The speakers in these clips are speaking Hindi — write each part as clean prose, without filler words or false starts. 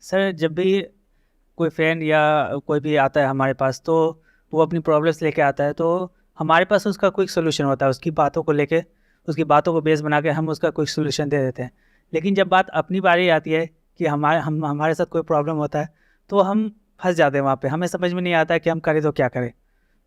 सर जब भी कोई फ्रेंड या कोई भी आता है हमारे पास तो वो अपनी प्रॉब्लम्स लेके आता है, तो हमारे पास उसका क्विक सोल्यूशन होता है। उसकी बातों को लेके, उसकी बातों को बेस बना के हम उसका क्विक सोल्यूशन दे देते हैं। लेकिन जब बात अपनी बारी आती है कि हमारे साथ कोई प्रॉब्लम होता है, तो हम फंस जाते हैं वहाँ पे। हमें समझ में नहीं आता है कि हम करें तो क्या करें,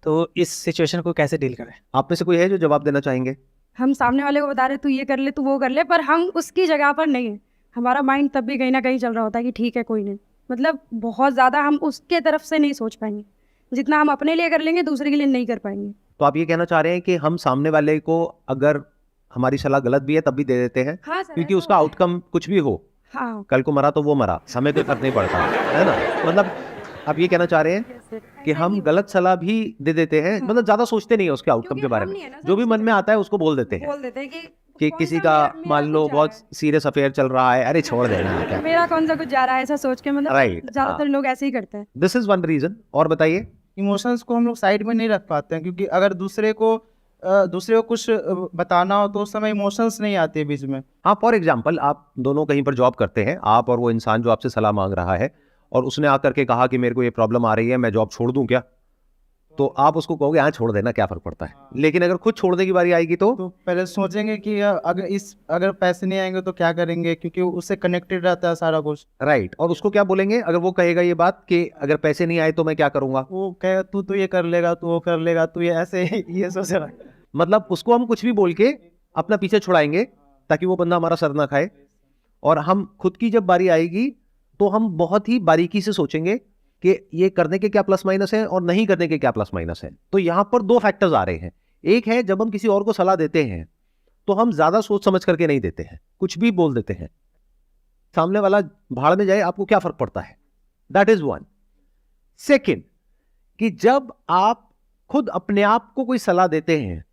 तो इस सिचुएशन को कैसे डील करें। आप में से कोई है जो जवाब देना चाहेंगे? हम सामने वाले को बता रहे तू ये कर ले, तू वो कर ले, पर हम उसकी जगह पर नहीं है। हमारा माइंड तब भी कहीं ना कहीं चल रहा होता है कि ठीक है कोई नहीं। मतलब बहुत ज़्यादा हम उसके तरफ से नहीं सोच पाएंगे, जितना हम अपने लिए कर लेंगे दूसरे के लिए नहीं कर पाएंगे। तो आप ये कहना चाह रहे हैं कि हम सामने वाले को अगर हमारी सलाह गलत भी है तब भी दे देते हैं, हाँ सर, क्योंकि ऐसा उसका होता है। आउटकम कुछ भी हो, हाँ कल को मरा तो वो मरा, हमें कोई फर्क नहीं पड़ता, है ना? मतलब आप ये कहना चाह रहे हैं कि हम गलत सलाह भी दे देते हैं, मतलब ज्यादा सोचते नहीं है उसके आउटकम के बारे में, जो भी मन में आता है उसको बोल देते हैं। बोल देते हैं कि कौन किसी सा का मेरा मान लो कुछ जा बहुत रहा सीरियस अफेयर चल रहा है, अरे छोड़ देना क्या, मेरा कौन सा कुछ जा रहा है, ऐसा सोच के मतलब राइट। ज्यादातर लोग ऐसे ही करते हैं। This is one reason. और बताइए। इमोशंस को हम लोग साइड में नहीं रख पाते हैं, क्योंकि अगर दूसरे को कुछ बताना हो तो उस समय इमोशंस नहीं आते बीच में। हाँ, फॉर एग्जाम्पल आप दोनों कहीं पर जॉब करते हैं, आप और वो इंसान जो आपसे सलाह मांग रहा है, और उसने आकर के कहा कि मेरे को ये प्रॉब्लम आ रही है, मैं जॉब छोड़ दूं क्या? तो आप उसको कहोगे हाँ छोड़ देना, क्या फर्क पड़ता है। लेकिन अगर खुद छोड़ने की बारी आएगी तो पहले सोचेंगे कि अगर पैसे नहीं आएंगे तो क्या करेंगे, क्योंकि उससे कनेक्टेड रहता है सारा कुछ। राइट। और उसको क्या बोलेंगे अगर वो कहेगा ये बात कि अगर पैसे नहीं आए तो मैं क्या करूंगा? वो कहेगा तू तो ये कर लेगा, तू वो कर लेगा, तू ये ऐसे ये सोच रहा है। मतलब उसको हम कुछ भी बोल के अपना पीछे छुड़ाएंगे ताकि वो बंदा हमारा सर ना खाए। और हम खुद की जब बारी आएगी तो हम बहुत ही बारीकी से सोचेंगे कि ये करने के क्या प्लस माइनस है और नहीं करने के क्या प्लस माइनस है। तो यहां पर दो फैक्टर्स आ रहे हैं। एक है जब हम किसी और को सलाह देते हैं तो हम ज्यादा सोच समझ करके नहीं देते हैं, कुछ भी बोल देते हैं, सामने वाला भाड़ में जाए आपको क्या फर्क पड़ता है। That is one. सेकेंड, कि जब आप खुद अपने आप को कोई सलाह देते हैं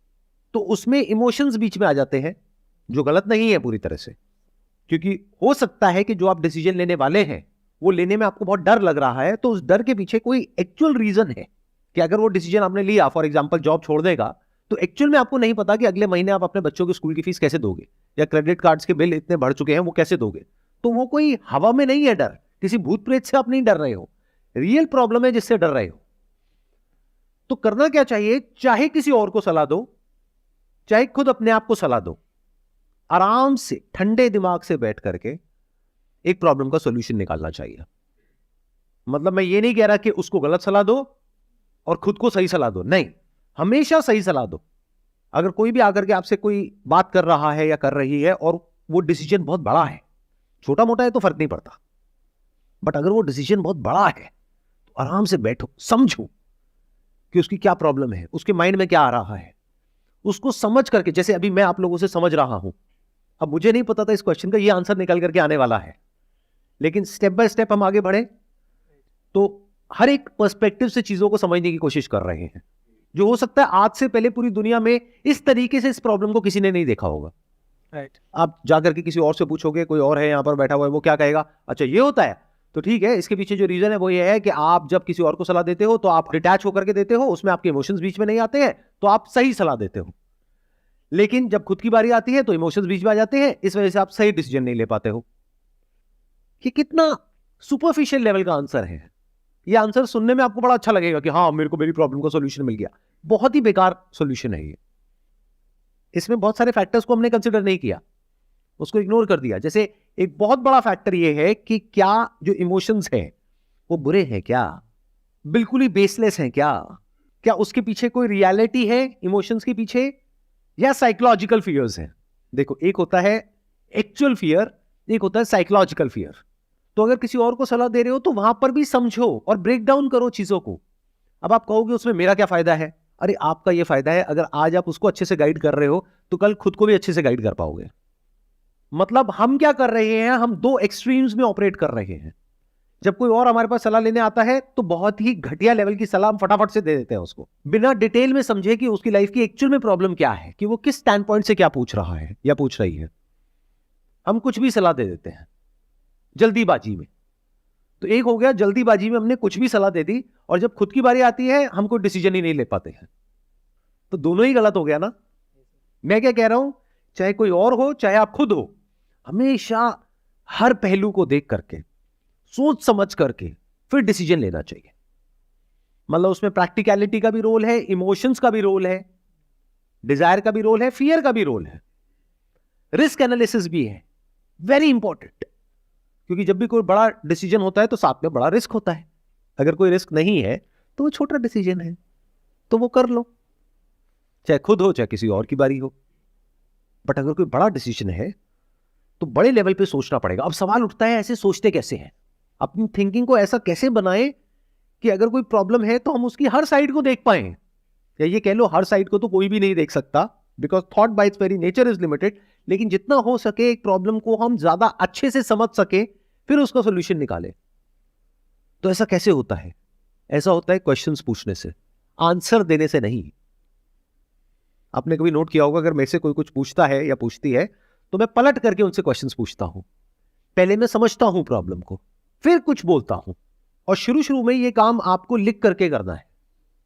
तो उसमें इमोशंस बीच में आ जाते हैं, जो गलत नहीं है पूरी तरह से, क्योंकि हो सकता है कि जो आप डिसीजन लेने वाले हैं वो लेने में आपको बहुत डर लग रहा है, तो उस डर के पीछे कोई एक्चुअल रीजन है कि अगर वो डिसीजन आपने लिया, फॉर एग्जांपल जॉब छोड़ने का, तो एक्चुअल में आपको नहीं पता कि अगले महीने आप अपने बच्चों की स्कूल की फीस कैसे दोगे, या क्रेडिट कार्ड्स के बिल इतने बढ़ चुके हैं वो कैसे दोगे। तो वो कोई हवा में नहीं है डर, किसी भूत प्रेत से आप नहीं डर रहे हो, रियल प्रॉब्लम है जिससे डर रहे हो। तो करना क्या चाहिए, चाहे किसी और को सलाह दो, चाहे खुद अपने आप को सलाह दो, आराम से ठंडे दिमाग से बैठ करके एक प्रॉब्लम का सॉल्यूशन निकालना चाहिए। मतलब मैं ये नहीं कह रहा कि उसको गलत सलाह दो और खुद को सही सलाह दो, नहीं, हमेशा सही सलाह दो। अगर कोई भी आकर के आपसे कोई बात कर रहा है या कर रही है और वो डिसीजन बहुत बड़ा है, छोटा मोटा है तो फर्क नहीं पड़ता, बट अगर वो डिसीजन बहुत बड़ा है तो आराम से बैठो, समझो कि उसकी क्या प्रॉब्लम है, उसके माइंड में क्या आ रहा है, उसको समझ करके। जैसे अभी मैं आप लोगों से समझ रहा हूं, अब मुझे नहीं पता था इस क्वेश्चन का ये आंसर निकल करके आने वाला है, लेकिन स्टेप बाय स्टेप हम आगे बढ़े तो हर एक पर्सपेक्टिव से चीजों को समझने की कोशिश कर रहे हैं, जो हो सकता है आज से पहले पूरी दुनिया में इस तरीके से इस प्रॉब्लम को किसी ने नहीं देखा होगा। राइट। आप जाकर के किसी और से पूछोगे, कोई और है यहां पर बैठा हुआ है, वो क्या कहेगा, अच्छा ये होता है, तो ठीक है, इसके पीछे जो रीजन है वो ये है कि आप जब किसी और को सलाह देते हो तो आप डिटैच होकर के देते हो, उसमें आपके इमोशंस बीच में नहीं आते हैं, तो आप सही सलाह देते हो। लेकिन जब खुद की बारी आती है तो इमोशंस बीच में आ जाते हैं, इस वजह से आप सही डिसीजन नहीं ले पाते हो। कि कितना सुपरफिशियल लेवल का आंसर है। ये आंसर सुनने में आपको बड़ा अच्छा लगेगा कि हाँ मेरे को मेरी प्रॉब्लम का सॉल्यूशन मिल गया, बहुत ही बेकार सॉल्यूशन है ये। इसमें बहुत सारे फैक्टर्स को हमने कंसिडर नहीं किया, उसको इग्नोर कर दिया। जैसे एक बहुत बड़ा फैक्टर ये है कि क्या जो इमोशंस हैं वो बुरे हैं क्या, बिल्कुल ही बेसलेस हैं क्या उसके पीछे कोई रियलिटी है इमोशंस के पीछे, या साइकोलॉजिकल फियर्स हैं। देखो, एक होता है एक्चुअल फियर, एक होता है साइकोलॉजिकल फियर। तो अगर किसी और को सलाह दे रहे हो तो वहां पर भी समझो और ब्रेक डाउन करो चीजों को। अब आप कहोगे उसमें मेरा क्या फायदा है, अरे आपका ये फायदा है, अगर आज आप उसको अच्छे से गाइड कर रहे हो तो कल खुद को भी अच्छे से गाइड कर पाओगे। मतलब हम क्या कर रहे हैं, हम दो एक्सट्रीम्स में ऑपरेट कर रहे हैं। जब कोई और हमारे पास सलाह लेने आता है तो बहुत ही घटिया लेवल की सलाह हम फटाफट से दे देते हैं उसको, बिना डिटेल में समझे कि उसकी लाइफ की एक्चुअल में प्रॉब्लम क्या है, कि वो किस स्टैंड पॉइंट से क्या पूछ रहा है या पूछ रही है। हम कुछ भी सलाह दे देते हैं जल्दीबाजी में। तो एक हो गया, जल्दीबाजी में हमने कुछ भी सलाह दे दी, और जब खुद की बारी आती है हम कोई डिसीजन ही नहीं ले पाते हैं। तो दोनों ही गलत हो गया ना। मैं क्या कह रहा हूं, चाहे कोई और हो चाहे आप खुद हो, हमेशा हर पहलू को देख करके सोच समझ करके फिर डिसीजन लेना चाहिए। मतलब उसमें प्रैक्टिकलिटी का भी रोल है, इमोशंस का भी रोल है, डिजायर का भी रोल है, फियर का भी रोल है, रिस्क एनालिसिस भी है, वेरी इंपॉर्टेंट। क्योंकि जब भी कोई बड़ा डिसीजन होता है तो साथ में बड़ा रिस्क होता है। अगर कोई रिस्क नहीं है तो वो छोटा डिसीजन है, तो वो कर लो, चाहे खुद हो चाहे किसी और की बारी हो। बट अगर कोई बड़ा डिसीजन है तो बड़े लेवल पे सोचना पड़ेगा। अब सवाल उठता है, ऐसे सोचते कैसे हैं? अपनी थिंकिंग को ऐसा कैसे बनाएं कि अगर कोई प्रॉब्लम है तो हम उसकी हर साइड को देख पाए, या ये कह लो हर साइड को तो कोई भी नहीं देख सकता, because thought bye it's very nature is limited. लेकिन जितना हो सके एक प्रॉब्लम को हम ज्यादा अच्छे से समझ सके, फिर उसका सोल्यूशन निकाले। तो ऐसा कैसे होता है? ऐसा होता है क्वेश्चंस पूछने से, आंसर देने से नहीं। आपने कभी नोट किया होगा, अगर मेरे से कोई कुछ पूछता है या पूछती है तो मैं पलट करके उनसे क्वेश्चंस पूछता हूं। पहले मैं समझता हूं प्रॉब्लम को, फिर कुछ बोलता हूं। और शुरू में ये काम आपको लिख करके करना है।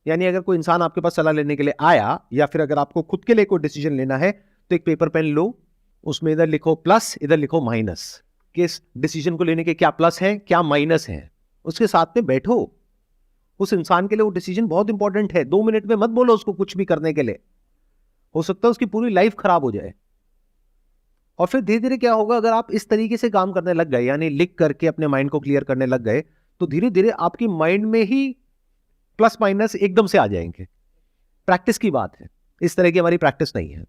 यानी अगर कोई इंसान आपके पास सलाह लेने के लिए आया, या फिर अगर आपको खुद के लिए कोई डिसीजन लेना है, तो एक पेपर पेन लो, उसमें इधर लिखो प्लस, इधर लिखो माइनस, कि इस डिसीजन को लेने के क्या प्लस है क्या माइनस है। उसके साथ में बैठो। उस इंसान के लिए वो डिसीजन बहुत इंपॉर्टेंट है। 2 मिनट में मत बोलो उसको कुछ भी करने के लिए, हो सकता है उसकी पूरी लाइफ खराब हो जाए। और फिर धीरे धीरे क्या होगा, अगर आप इस तरीके से काम करने लग गए, यानी लिख करके अपने माइंड को क्लियर करने लग गए, तो धीरे धीरे आपकी माइंड में ही प्लस माइनस एकदम से आ जाएंगे। प्रैक्टिस की बात है, इस तरह की हमारी प्रैक्टिस नहीं है।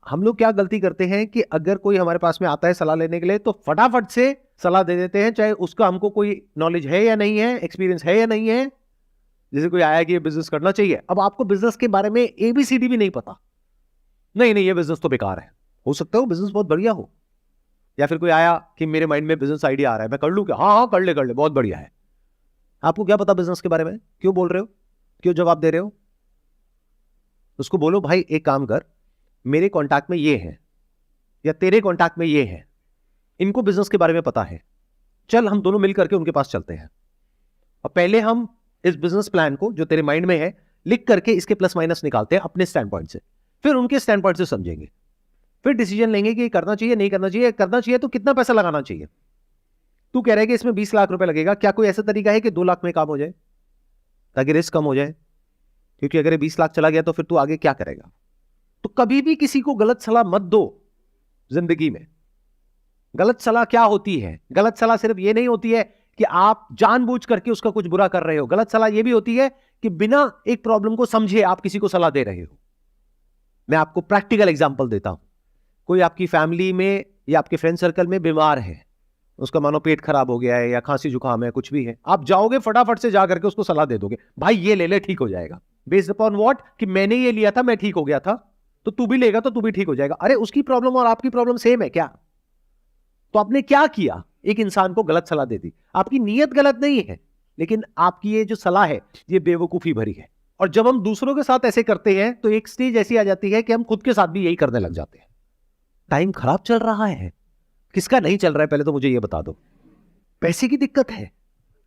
हम लोग क्या गलती करते हैं कि अगर कोई हमारे पास में आता है सलाह लेने के लिए, तो फटाफट से सलाह दे देते हैं, चाहे उसका हमको कोई नॉलेज है या नहीं है, एक्सपीरियंस है या नहीं है। जैसे कोई आया कि ये बिजनेस करना चाहिए, अब आपको बिजनेस के बारे में ABCD भी नहीं पता, नहीं ये बिजनेस तो बेकार है। हो सकता है वो बिजनेस बहुत बढ़िया हो। या फिर कोई आया कि मेरे माइंड में बिजनेस आइडिया आ रहा है, मैं कर लूं क्या? हाँ कर ले, बहुत बढ़िया है। आपको क्या पता बिजनेस के बारे में? क्यों बोल रहे हो, क्यों जवाब दे रहे हो? उसको बोलो, भाई एक काम कर, मेरे कॉन्टैक्ट में ये है, या तेरे कॉन्टैक्ट में ये है, इनको बिजनेस के बारे में पता है, चल हम दोनों मिल करके उनके पास चलते हैं। और पहले हम इस बिजनेस प्लान को जो तेरे माइंड में है लिख करके इसके प्लस माइनस निकालते हैं अपने स्टैंड पॉइंट से, फिर उनके स्टैंड पॉइंट से समझेंगे, फिर डिसीजन लेंगे कि करना चाहिए नहीं करना चाहिए। करना चाहिए तो कितना पैसा लगाना चाहिए। तू कह रहा है कि इसमें 20 लाख रुपए लगेगा, क्या कोई ऐसा तरीका है कि 2 लाख में काम हो जाए, ताकि रिस्क कम हो जाए? क्योंकि अगर ये 20 लाख चला गया तो फिर तू आगे क्या करेगा? तो कभी भी किसी को गलत सलाह मत दो जिंदगी में। गलत सलाह क्या होती है? गलत सलाह सिर्फ ये नहीं होती है कि आप जानबूझ करके उसका कुछ बुरा कर रहे हो। गलत सलाह यह भी होती है कि बिना एक प्रॉब्लम को समझे आप किसी को सलाह दे रहे हो। मैं आपको प्रैक्टिकल एग्जांपल देता हूं। कोई आपकी फैमिली में या आपके फ्रेंड सर्कल में बीमार है, उसका मानो पेट खराब हो गया है या खांसी जुकाम है, कुछ भी है, आप जाओगे फटाफट से जाकर के उसको सलाह दे दोगे, भाई ये ले ले ठीक हो जाएगा। Based upon what? कि मैंने ये लिया था, मैं ठीक हो गया था, तो तू भी लेगा तो तू भी ठीक हो जाएगा। अरे उसकी प्रॉब्लम और आपकी प्रॉब्लम सेम है क्या? तो आपने क्या किया? एक इंसान को गलत सलाह दे दी। आपकी नीयत गलत नहीं है, लेकिन आपकी ये जो सलाह है ये बेवकूफी भरी है। और जब हम दूसरों के साथ ऐसे करते हैं तो एक स्टेज ऐसी आ जाती है कि हम खुद के साथ भी यही करने लग जाते हैं। टाइम खराब चल रहा है, किसका नहीं चल रहा है पहले तो मुझे ये बता दो। पैसे की दिक्कत है,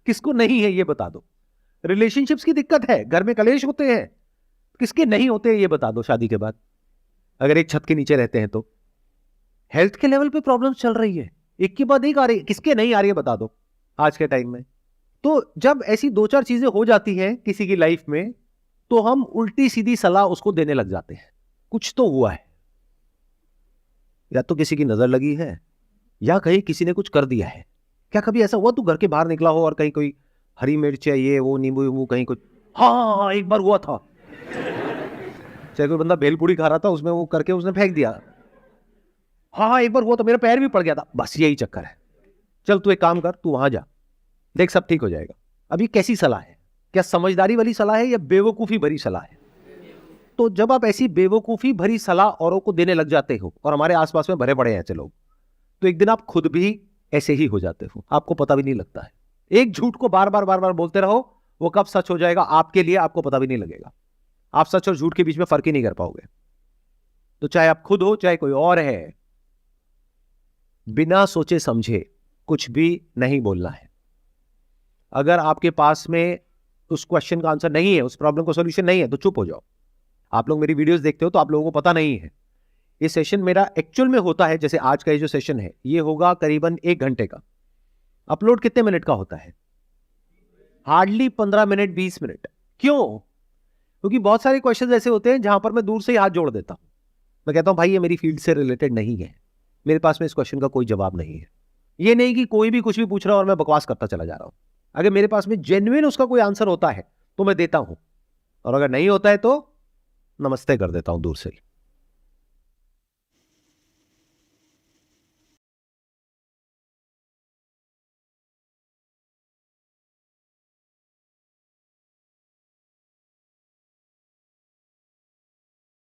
किसको नहीं है ये बता दो। रिलेशनशिप्स की दिक्कत है, घर में कलेश होते हैं, किसके नहीं होते हैं ये बता दो। शादी के बाद अगर एक छत के नीचे रहते हैं तो हेल्थ के लेवल पे प्रॉब्लम चल रही है, एक के बाद एक आ रही है, किसके नहीं आ रही है बता दो आज के टाइम में। तो जब ऐसी 2-4 चीजें हो जाती हैं किसी की लाइफ में, तो हम उल्टी सीधी सलाह उसको देने लग जाते हैं। कुछ तो हुआ है, या तो किसी की नजर लगी है या कहीं किसी ने कुछ कर दिया है। क्या कभी ऐसा हुआ तू घर के बाहर निकला हो और कहीं कोई हरी मिर्च है, ये वो नींबू वींबू कहीं कुछ? हाँ एक बार हुआ था, चाहे कोई बंदा भेलपूरी खा रहा था, उसमें वो करके उसने फेंक दिया। हाँ एक बार हुआ तो मेरा पैर भी पड़ गया था। बस यही चक्कर है। चल तू एक काम कर, तू वहां जा, देख सब ठीक हो जाएगा। अभी कैसी सलाह है? क्या समझदारी वाली सलाह है या बेवकूफी भरी सलाह है? तो जब आप ऐसी बेवकूफी भरी सलाह औरों को देने लग जाते हो, और हमारे आसपास में भरे पड़े हैं ऐसे लोग, तो एक दिन आप खुद भी ऐसे ही हो जाते हो, आपको पता भी नहीं लगता है। एक झूठ को बार बार बोलते रहो, वो कब सच हो जाएगा आपके लिए आपको पता भी नहीं लगेगा। आप सच और झूठ के बीच में फर्क ही नहीं कर पाओगे। तो चाहे आप खुद हो चाहे कोई और है, बिना सोचे समझे कुछ भी नहीं बोलना है। अगर आपके पास में उस क्वेश्चन का आंसर नहीं है, उस प्रॉब्लम का सॉल्यूशन नहीं है, तो चुप हो जाओ। आप लोग मेरी वीडियोस देखते हो तो आप लोगों को पता नहीं है, ये सेशन मेरा एक्चुअल में होता है, जैसे आज का ये जो सेशन है ये होगा करीबन 1 घंटे का। अपलोड कितने मिनट का होता है? Hardly 15 minute 20 minute. क्यों? क्योंकि बहुत सारे क्वेश्चन ऐसे होते हैं जहां पर मैं दूर से ही हाथ जोड़ देता हूं, मैं कहता हूं भाई ये मेरी फील्ड से रिलेटेड नहीं है, मेरे पास में इस क्वेश्चन का कोई जवाब नहीं है। ये नहीं कि कोई भी कुछ भी पूछ रहा है और मैं बकवास करता चला जा रहा हूं। अगर मेरे पास में जेन्युइन उसका कोई आंसर होता है तो मैं देता हूं, और अगर नहीं होता है तो नमस्ते कर देता हूं दूर से ही।